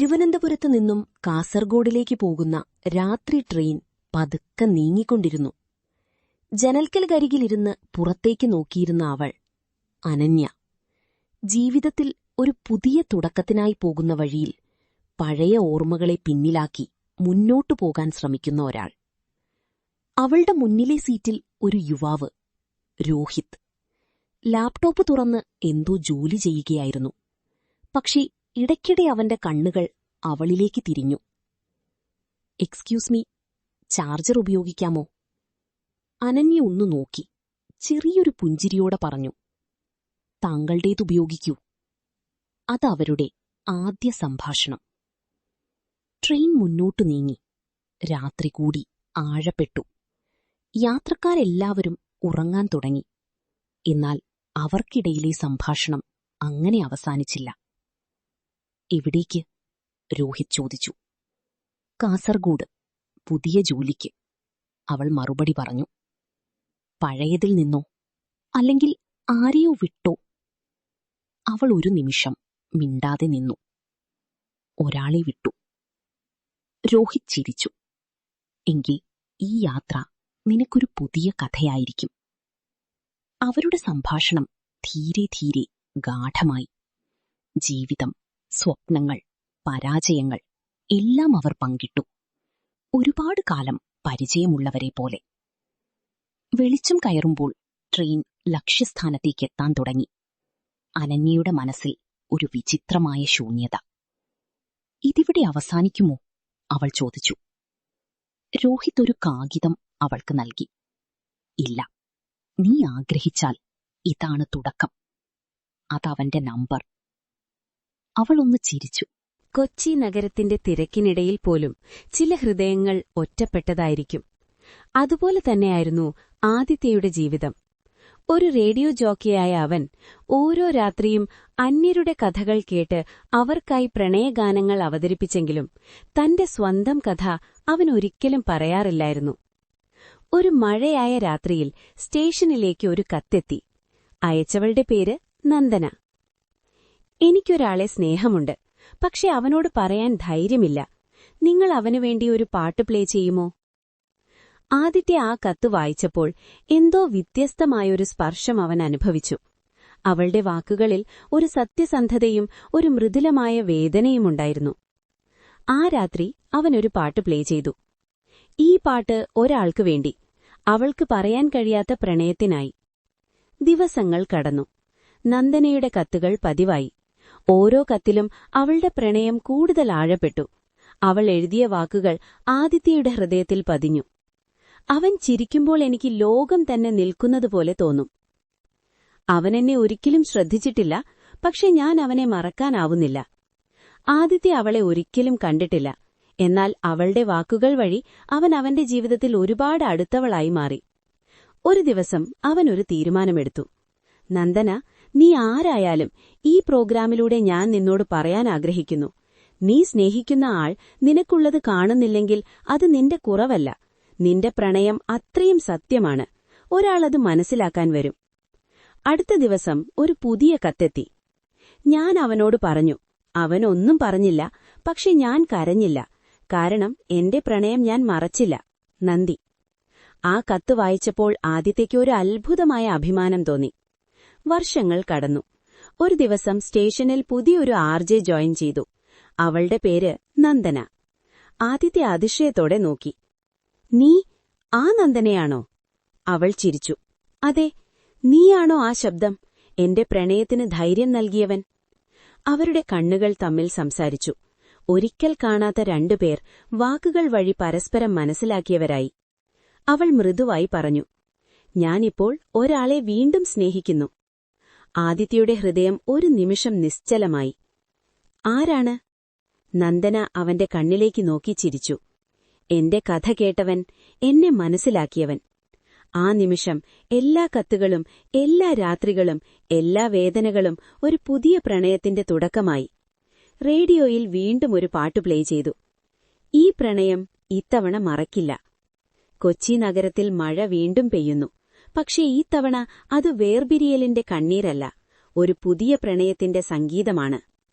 തിരുവനന്തപുരത്തു നിന്നും കാസർഗോഡിലേക്ക് പോകുന്ന രാത്രി ട്രെയിൻ പതുക്കെ നീങ്ങിക്കൊണ്ടിരുന്നു. ജനൽക്കലകരികിലിരുന്ന് പുറത്തേക്ക് നോക്കിയിരുന്ന അവൾ, അനന്യ, ജീവിതത്തിൽ ഒരു പുതിയ തുടക്കത്തിനായി പോകുന്ന വഴിയിൽ പഴയ ഓർമ്മകളെ പിന്നിലാക്കി മുന്നോട്ടു പോകാൻ ശ്രമിക്കുന്ന ഒരാൾ. അവളുടെ മുന്നിലെ സീറ്റിൽ ഒരു യുവാവ്, രോഹിത്. ലാപ്ടോപ്പ് തുറന്ന് എന്തോ ജോലി ചെയ്യുകയായിരുന്നു. പക്ഷേ ഇടയ്ക്കിടെ അവന്റെ കണ്ണുകൾ അവളിലേക്ക് തിരിഞ്ഞു. "എക്സ്ക്യൂസ് മീ, ചാർജർ ഉപയോഗിക്കാമോ?" അനന്യ ഒന്നു നോക്കി ചെറിയൊരു പുഞ്ചിരിയോടെ പറഞ്ഞു, "താങ്കളുടേതുപയോഗിക്കൂ." അതവരുടെ ആദ്യ സംഭാഷണം. ട്രെയിൻ മുന്നോട്ടു നീങ്ങി. രാത്രി കൂടി ആഴപ്പെട്ടു. യാത്രക്കാരെല്ലാവരും ഉറങ്ങാൻ തുടങ്ങി. എന്നാൽ അവർക്കിടയിലെ സംഭാഷണം അങ്ങനെ അവസാനിച്ചില്ല. "എവിടേക്ക്?" രോഹിത് ചോദിച്ചു. "കാസർഗോഡ്, പുതിയ ജോലിക്ക്," അവൾ മറുപടി പറഞ്ഞു. "പഴയതിൽ നിന്നോ? അല്ലെങ്കിൽ ആരെയോ വിട്ടോ?" അവൾ ഒരു നിമിഷം മിണ്ടാതെ നിന്നു. "ഒരാളെ വിട്ടു." രോഹിത് ചിരിച്ചു. "എങ്കിൽ ഈ യാത്ര നിനക്കൊരു പുതിയ കഥയായിരിക്കും." അവരുടെ സംഭാഷണം ധീരെ ധീരെ ഗാഢമായി. ജീവിതം, സ്വപ്നങ്ങൾ, പരാജയങ്ങൾ എല്ലാം അവർ പങ്കിട്ടു. ഒരുപാട് കാലം പരിചയമുള്ളവരെ പോലെ. വെളിച്ചം കയറുമ്പോൾ ട്രെയിൻ ലക്ഷ്യസ്ഥാനത്തേക്കെത്താൻ തുടങ്ങി. അനന്യയുടെ മനസ്സിൽ ഒരു വിചിത്രമായ ശൂന്യത. "ഇതിവിടെ അവസാനിക്കുമോ?" അവൾ ചോദിച്ചു. രോഹിത് ഒരു കാഗിതം അവൾക്ക് നൽകി. "ഇല്ല, നീ ആഗ്രഹിച്ചാൽ ഇതാണ് തുടക്കം." അതവന്റെ നമ്പർ. അവളൊന്ന് ചിരിച്ചു. കൊച്ചി നഗരത്തിന്റെ തിരക്കിനിടയിൽ പോലും ചില ഹൃദയങ്ങൾ ഒറ്റപ്പെട്ടതായിരിക്കും. അതുപോലെ തന്നെയായിരുന്നു ആദിത്യയുടെ ജീവിതം. ഒരു റേഡിയോ ജോക്കിയായ അവൻ ഓരോ രാത്രിയും അന്യരുടെ കഥകൾ കേട്ട് അവർക്കായി പ്രണയഗാനങ്ങൾ അവതരിപ്പിച്ചെങ്കിലും തന്റെ സ്വന്തം കഥ അവൻ ഒരിക്കലും പറയാറില്ലായിരുന്നു. ഒരു മഴയായ രാത്രിയിൽ സ്റ്റേഷനിലേക്ക് ഒരു കത്തെത്തി. അയച്ചവളുടെ പേര് നന്ദന. "എനിക്കൊരാളെ സ്നേഹമുണ്ട്, പക്ഷെ അവനോട് പറയാൻ ധൈര്യമില്ല. നിങ്ങൾ അവനുവേണ്ടി ഒരു പാട്ട് പ്ലേ ചെയ്യുമോ?" ആദിത്യ ആ കത്ത് വായിച്ചപ്പോൾ എന്തോ വ്യത്യസ്തമായൊരു സ്പർശം അവൻ അനുഭവിച്ചു. അവളുടെ വാക്കുകളിൽ ഒരു സത്യസന്ധതയും ഒരു മൃദുലമായ വേദനയുമുണ്ടായിരുന്നു. ആ രാത്രി അവനൊരു പാട്ട് പ്ലേ ചെയ്തു. ഈ പാട്ട് ഒരാൾക്ക് വേണ്ടി, അവൾക്ക് പറയാൻ കഴിയാത്ത പ്രണയത്തിനായി. ദിവസങ്ങൾ കടന്നു. നന്ദനയുടെ കത്തുകൾ പതിവായി. ഓരോ കത്തിലും അവളുടെ പ്രണയം കൂടുതൽ ആഴപ്പെട്ടു. അവൾ എഴുതിയ വാക്കുകൾ ആദിത്യയുടെ ഹൃദയത്തിൽ പതിഞ്ഞു. "അവൻ ചിരിക്കുമ്പോൾ എനിക്ക് ലോകം തന്നെ നിൽക്കുന്നതുപോലെ തോന്നും. അവനെന്നെ ഒരിക്കലും ശ്രദ്ധിച്ചിട്ടില്ല, പക്ഷെ ഞാൻ അവനെ മറക്കാനാവുന്നില്ല." ആദിത്യ അവളെ ഒരിക്കലും കണ്ടിട്ടില്ല. എന്നാൽ അവളുടെ വാക്കുകൾ വഴി അവൻ അവന്റെ ജീവിതത്തിൽ ഒരുപാട് അടുത്തവളായി മാറി. ഒരു ദിവസം അവനൊരു തീരുമാനമെടുത്തു. "നന്ദന, നീ ആരായാലും ഈ പ്രോഗ്രാമിലൂടെ ഞാൻ നിന്നോട് പറയാൻ ആഗ്രഹിക്കുന്നു. നീ സ്നേഹിക്കുന്ന ആൾ നിനക്കുള്ളത് കാണുന്നില്ലെങ്കിൽ അത് നിന്റെ കുറവല്ല. നിന്റെ പ്രണയം അത്രയും സത്യമാണ്. ഒരാളത് മനസ്സിലാക്കാൻ വരും." അടുത്ത ദിവസം ഒരു പുതിയ കത്തെത്തി. "ഞാൻ അവനോട് പറഞ്ഞു. അവനൊന്നും പറഞ്ഞില്ല, പക്ഷെ ഞാൻ കരഞ്ഞില്ല. കാരണം എന്റെ പ്രണയം ഞാൻ മറച്ചില്ല. നന്ദി." ആ കത്ത് വായിച്ചപ്പോൾ ആദിത്യയ്ക്ക് ഒരു അത്ഭുതമായ അഭിമാനം തോന്നി. വർഷങ്ങൾ കടന്നു. ഒരു ദിവസം സ്റ്റേഷനിൽ പുതിയൊരു ആർജെ ജോയിൻ ചെയ്തു. അവളുടെ പേര് നന്ദന. ആദിത്യ അതിശയത്തോടെ നോക്കി. "നീ ആ നന്ദനയാണോ?" അവൾ ചിരിച്ചു. "അതെ, നീയാണോ ആ ശബ്ദം, എന്റെ പ്രണയത്തിന് ധൈര്യം നൽകിയവൻ?" അവരുടെ കണ്ണുകൾ തമ്മിൽ സംസാരിച്ചു. ഒരിക്കൽ കാണാത്ത രണ്ടുപേർ വാക്കുകൾ വഴി പരസ്പരം മനസ്സിലാക്കിയവരായി. അവൾ മൃദുവായി പറഞ്ഞു, "ഞാനിപ്പോൾ ഒരാളെ വീണ്ടും സ്നേഹിക്കുന്നു." ആദിത്യയുടെ ഹൃദയം ഒരു നിമിഷം നിശ്ചലമായി. "ആരാണ്?" നന്ദന അവന്റെ കണ്ണിലേക്ക് നോക്കി ചിരിച്ചു. "എന്റെ കഥ കേട്ടവൻ, എന്നെ മനസ്സിലാക്കിയവൻ." ആ നിമിഷം എല്ലാ കത്തുകളും, എല്ലാ രാത്രികളും, എല്ലാ വേദനകളും ഒരു പുതിയ പ്രണയത്തിന്റെ തുടക്കമായി. റേഡിയോയിൽ വീണ്ടും ഒരു പാട്ട് പ്ലേ ചെയ്തു. ഈ പ്രണയം ഇത്തവണ മറക്കില്ല. കൊച്ചി നഗരത്തിൽ മഴ വീണ്ടും പെയ്യുന്നു. പക്ഷേ ഈ തവണ അത് വേർപിരിയലിന്റെ കണ്ണീരല്ല, ഒരു പുതിയ പ്രണയത്തിന്റെ സംഗീതമാണ്.